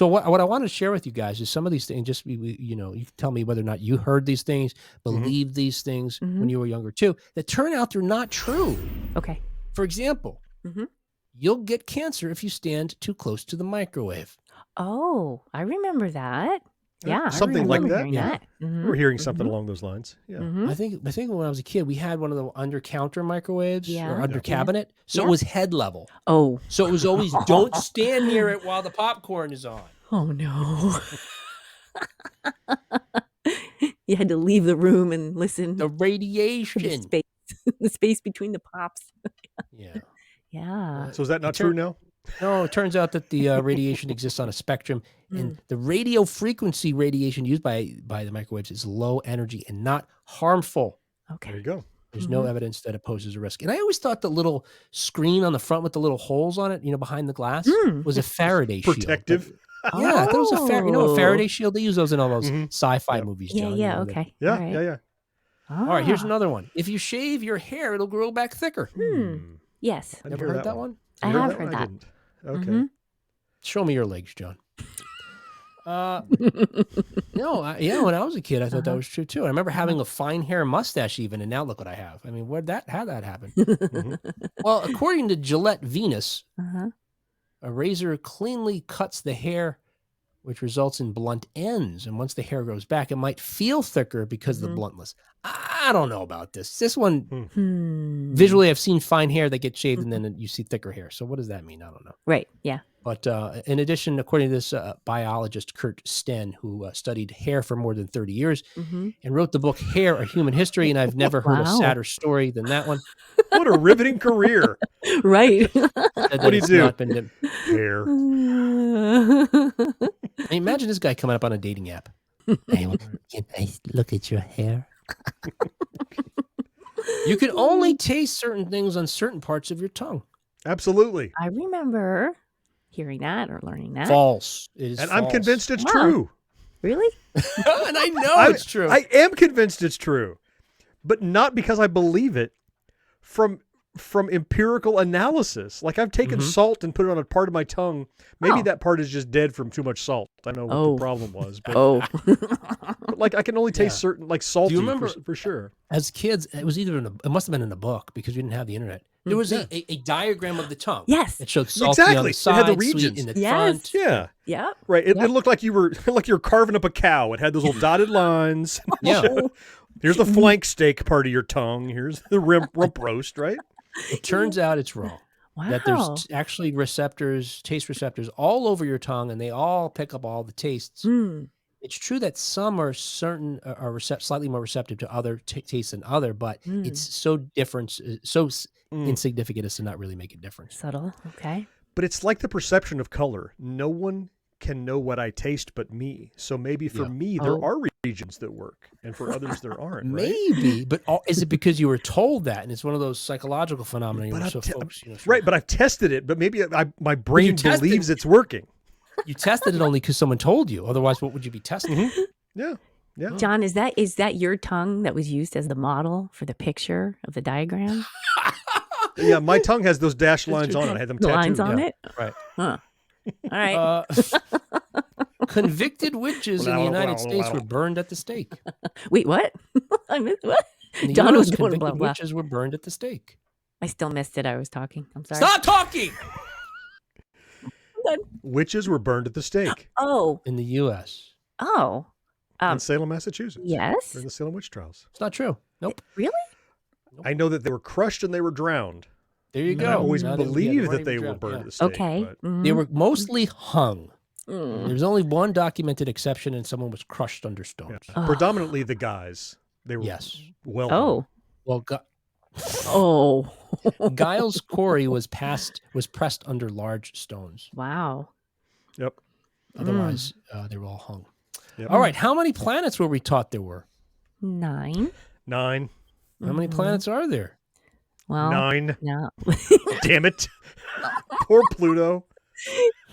So what I want to share with you guys is some of these things. Just you can tell me whether or not you heard these things, believe these things when you were younger too. That turn out they're not true. Okay. For example, you'll get cancer if you stand too close to the microwave. Oh, I remember that. Yeah, something like that. Yeah, We're hearing something along those lines. Yeah. I think when I was a kid, we had one of the under counter microwaves or under cabinet, so Yeah. it was head level. Oh. So it was always don't stand near it while the popcorn is on. Oh no. You had to leave the room and listen. The radiation. The space between the pops. Yeah. Yeah. So is that not true now? No, it turns out that the radiation exists on a spectrum, and the radio frequency radiation used by the microwaves is low energy and not harmful. Okay. There you go. There's no evidence that it poses a risk. And I always thought the little screen on the front with the little holes on it, behind the glass, was a Faraday shield. Protective. Yeah, that was a Faraday shield. They use those in all those sci-fi movies, John. Yeah, okay. Yeah, All right. yeah. All right, here's another one. If you shave your hair, it'll grow back thicker. Yes. I didn't Never hear heard that one? I have heard I that. didn't. Okay. Show me your legs, John. When I was a kid, I thought that was true too. I remember having a fine hair mustache even, and now look what I have. I mean, how'd that happen? Well, according to Gillette Venus, a razor cleanly cuts the hair, which results in blunt ends. And once the hair grows back, it might feel thicker because of the bluntness. I don't know about this. This one, visually, I've seen fine hair that gets shaved and then you see thicker hair. So what does that mean? I don't know. Right. Yeah. But in addition, according to this biologist, Kurt Sten, who studied hair for more than 30 years and wrote the book Hair, A Human History, and I've never heard a sadder story than that one. What a riveting career. Right. What do you do? Hair. Imagine this guy coming up on a dating app. Hey, can I look at your hair? You can only taste certain things on certain parts of your tongue. Absolutely. I remember hearing that or learning that. False. It is And false. I'm convinced it's true. Really? And I know it's true. I am convinced it's true, but not because I believe it. From empirical analysis, like I've taken salt and put it on a part of my tongue. Maybe that part is just dead from too much salt. I don't know what the problem was, but, but like I can only taste certain, like salty. Do you remember for sure? As kids, it was either it must have been in a book because we didn't have the internet. There was a diagram of the tongue. Yes. It showed salty on the It side, had the sweet regions. in the Yes. front. Yeah. Yeah. Right. It looked like you were carving up a cow. It had those little dotted lines. Yeah. Here's the flank steak part of your tongue. Here's the rump roast, right? It turns out it's wrong. Wow. That there's actually taste receptors all over your tongue, and they all pick up all the tastes. It's true that some are slightly more receptive to other tastes than other, but it's so different, insignificant as to not really make a difference. Subtle. Okay. But it's like the perception of color. No one can know what I taste but me. So maybe for me, there are regions that work, and for others there aren't. Right? Maybe, but is it because you were told that, and it's one of those psychological phenomena? Right, but I've tested it, but maybe my brain believes it's working. You tested it only because someone told you. Otherwise, what would you be testing? Yeah. John, is that your tongue that was used as the model for the picture of the diagram? Yeah, my tongue has those dashed lines on it. I had them The tattooed. lines on it? Right. Huh. All right. Convicted witches in the United States were burned at the stake. Wait, what? I missed what? In the John US, was going convicted blah, blah. witches were burned at the stake. I still missed it. I was talking. I'm sorry. Stop talking! Witches were burned at the stake. Oh. In the U.S. Oh. In Salem, Massachusetts. Yes. During the Salem witch trials. It's not true. Nope. Really? I know that they were crushed and they were drowned. There you And go. I always Now believed weren't that they even were drowned. burned at the stake. Okay. but- They were mostly hung. There's only one documented exception, and someone was crushed under stones. Yeah. Predominantly the guys. They were well. Oh. Well, Oh. Giles Corey was pressed under large stones. Wow. Yep. Otherwise, they were all hung. Yep. All right. How many planets were we taught there were? 9. 9. How many planets are there? Well, 9. no. Damn it. Poor Pluto.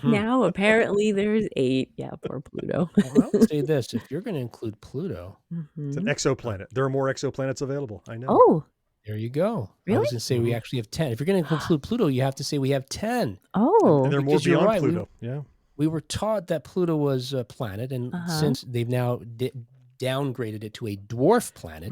Now apparently there's 8. Yeah, poor Pluto. Well, I'll say this: if you're going to include Pluto, It's an exoplanet. There are more exoplanets available. I know. Oh. there you go. I Really? was going to say we actually have 10. If you're going to include Pluto, you have to say we have 10. Oh. And there are more because you're beyond right, Pluto. Yeah. we were taught that Pluto was a planet, and since they've now downgraded it to a dwarf planet,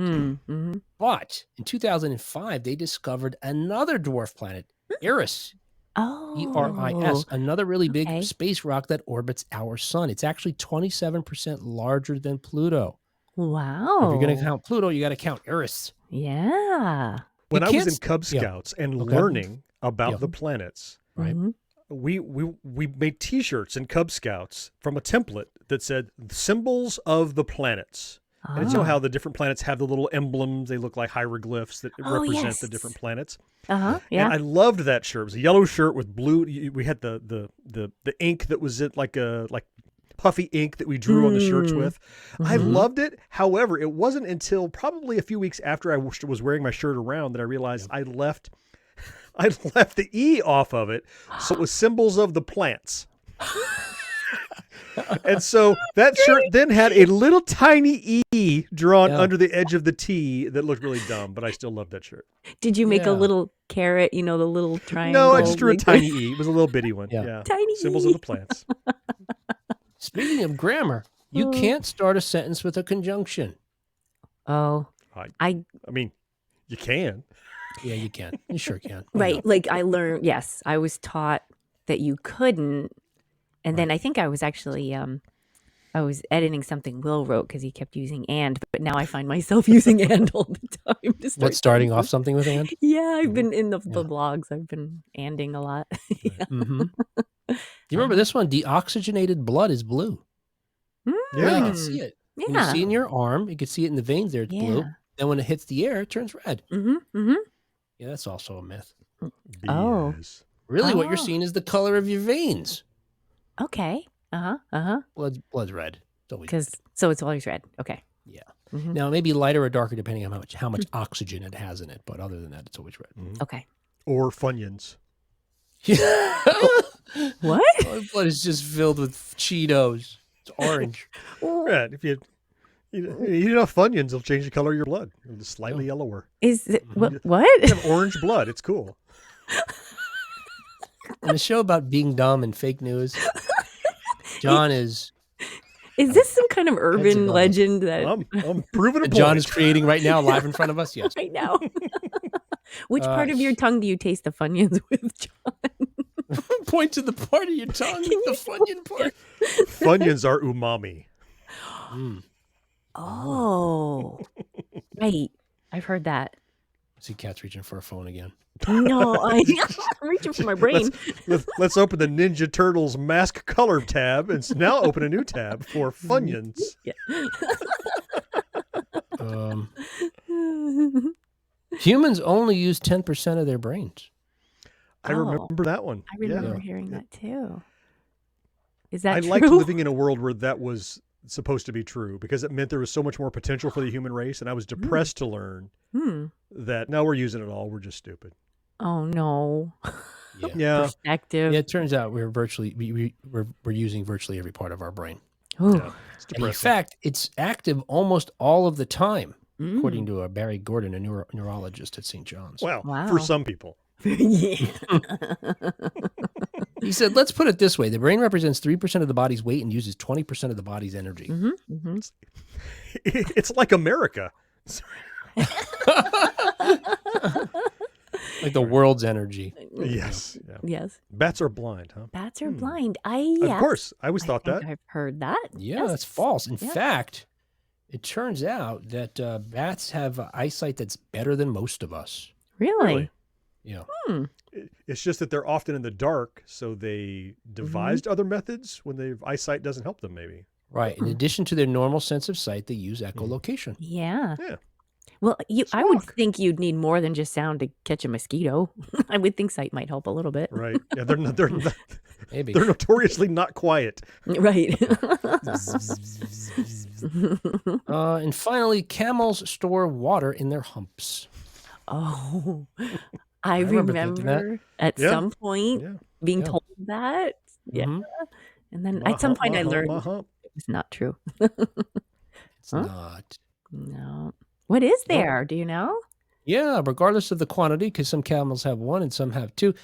but in 2005 they discovered another dwarf planet, Eris. ERIS, another really big space rock that orbits our sun. It's actually 27% larger than Pluto. Wow. If you're going to count Pluto, you got to count Eris. Yeah. When I was in Cub Scouts and learning about the planets, right? We made T-shirts in Cub Scouts from a template that said symbols of the planets. And it's, you know how the different planets have the little emblems. They look like hieroglyphs that represent the different planets. Yeah. And I loved that shirt. It was a yellow shirt with blue. We had the ink that was like puffy ink that we drew on the shirts with. I loved it. However, it wasn't until probably a few weeks after I was wearing my shirt around that I realized I left the E off of it, so it was symbols of the plants. And so that shirt then had a little tiny E drawn under the edge of the T that looked really dumb, but I still loved that shirt. Did you make a little carrot, the little triangle? No, I just drew a tiny E. It was a little bitty one. Yeah. Tiny symbols E. of the plants. Speaking of grammar, you can't start a sentence with a conjunction. Oh. I mean, you can. Yeah, you can. You sure can. Right. Like I learned, yes, I was taught that you couldn't. And then I think I was actually, I was editing something Will wrote because he kept using and, but now I find myself using and all the time. What's starting off something with and? Yeah, I've been in the blogs. I've been anding a lot. Do you remember this one? Deoxygenated blood is blue. Yeah. You can see it. Yeah. When you see it in your arm, you can see it in the veins there. It's blue. Then when it hits the air, it turns red. Yeah, that's also a myth. Oh. Really, what you're seeing is the color of your veins. Okay. Blood's red. So it's always red. Okay. Yeah. Now, maybe lighter or darker depending on how much oxygen it has in it. But other than that, it's always red. Okay. Or Funyuns. What? My blood is just filled with Cheetos. It's orange. Right. If you eat enough Funyuns, it'll change the color of your blood. It'll be slightly yellower. Is it what? You have orange blood. It's cool. In the show about being dumb and fake news, John is... Is this some kind of urban legend that... I'm proving it. John is creating right now, live in front of us? Yes. Right now. Which part of your tongue do you taste the Funyuns with, John? Point to the part of your tongue, the Funyun part. Funyuns are umami. Oh. Right. I've heard that. See Cat's reaching for a phone again. No, I'm reaching for my brain. Let's open the Ninja Turtles mask color tab and now open a new tab for Funyuns. Yeah. Humans only use 10% of their brains. I remember that one. I remember hearing that too. Is that true? I liked living in a world where that was supposed to be true because it meant there was so much more potential for the human race, and I was depressed to learn that now we're using it all. We're just stupid. Oh no. Yeah. Perspective. Yeah, it turns out we're using virtually every part of our brain. Yeah, and in fact, it's active almost all of the time, according to Barry Gordon, a neurologist at St. John's. Well, for some people. Yeah. He said, let's put it this way. The brain represents 3% of the body's weight and uses 20% of the body's energy. It's like America. Like the world's energy. Yes. Yeah. Yes. Bats are blind, huh? Bats are blind. Of course. I always thought that. I've heard that. Yeah, that's false. In fact, it turns out that bats have eyesight that's better than most of us. Really? Yeah. It's just that they're often in the dark, so they devised other methods when their eyesight doesn't help them, maybe. Right. In addition to their normal sense of sight, they use echolocation. Yeah. Yeah. Well, I would think you'd need more than just sound to catch a mosquito. I would think sight might help a little bit. Right. Yeah, they're not, maybe. They're notoriously not quiet. Right. And finally, camels store water in their humps. Oh, I remember at some point being told that. Yeah. And then at some point I learned it was not true. It's not. No. What is there? Do you know? Yeah, regardless of the quantity, because some camels have one and some have two,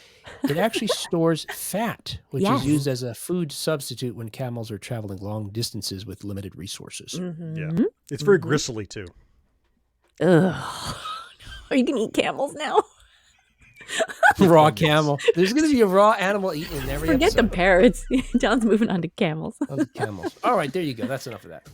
it actually stores fat, which Yes. is used as a food substitute when camels are traveling long distances with limited resources. Mhm. It's very gristly too. Ugh. Are you gonna eat camels now? Raw camel. There's going to be a raw animal eaten in every Forget the episode. parrots. John's moving on to camels. On the camels. All right, there you go. That's enough of that.